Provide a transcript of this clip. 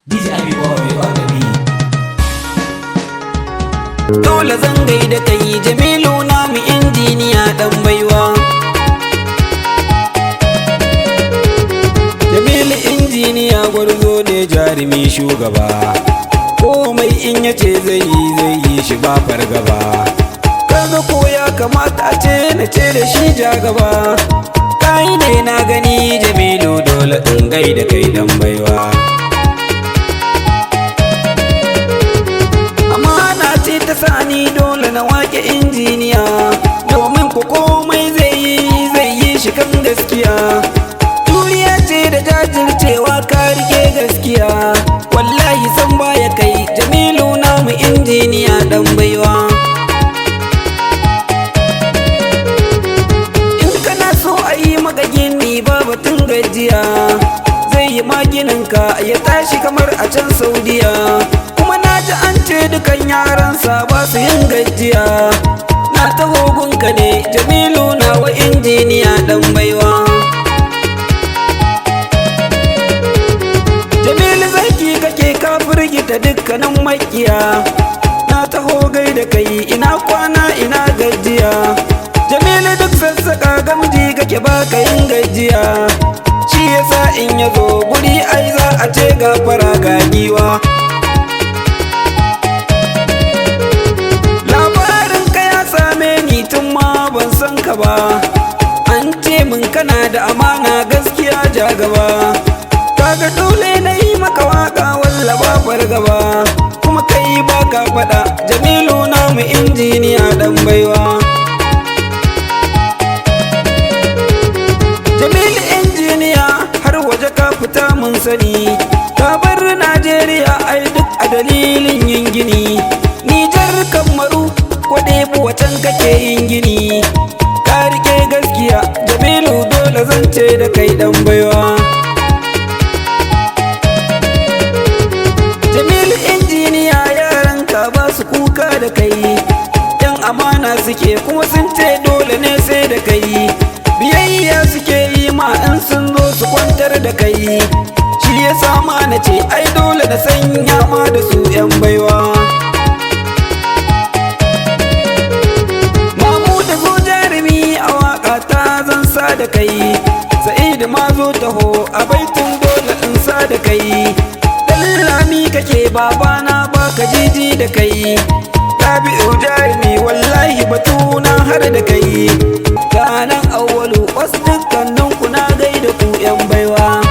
DJ Boy on the beat. Dole zan gaida kai Jamilu namu injiniya dan baiwa. Jamilu injiniya gwarzo ne jarumi shugaba. Komai in yace zai yi shi ba fargaba. Kaga ko ya kamata a ce na ce da shi jagaba. Kai ne na gani Jamilu dole in gaida kai dan baiwa. Ta sani dole na wake injiniya domin ku komai zai yi shi kan gaskiya. Juriya ce da jajircewa ka rike gaskiya, wallahi san baya kai Jamilu namu injiniya dan baiwa. In kana so a yi maka gini ba batun gajiya, zai yi magininka ya tashi kamar a can Saudiya. Kuma na ji an ce dukan yaransa ba su yin gajiya. Na taho gunka ne Jamilu nawa injiniya dan baiwa. Jamilu zaki kake ka firgita dukkanin makiya. Na taho gaida kai ina kwana ina gajiya. Jamilu duk sassaka gamji kake baka yin gajiya. Shi yasa in yazo guri ai za a ce gafara ga giwa. Tun ma ban san ka ba, an ce min kana da amana gaskiya jagaba. Kaga dole na yi maka waka walla ba fargaba, kuma kai baka faɗa Jamilu namu injiniya dan baiwa. Jamilu injiniya har waje ka fita mun sani, ka bar Najeriya ai duk a dalilin yin gini. Nijar Kamaru ko ɗebu wacan kake yin gini, ka rike gaskiya Jamilu dole zan ce da kai dan baiwa. Jamilu injiniya yaran ka ba su kuka da kai, yan amana suke kuma sun ce dole ne sai da kai. Biyayya suke yi ma in sun zo su kwantar da kai, shi yasa ma na ce ai dole na sanya ma da su yan baiwa. Da kai Sa'idu ma zo taho a baitin dole in sa da kai. Lami kake babana baka jiji da kai. Rabi'u jarumi wallahi batuna har da kai. Kanan awwalu wasu dukkanin ku na gaida ku yan baiwa.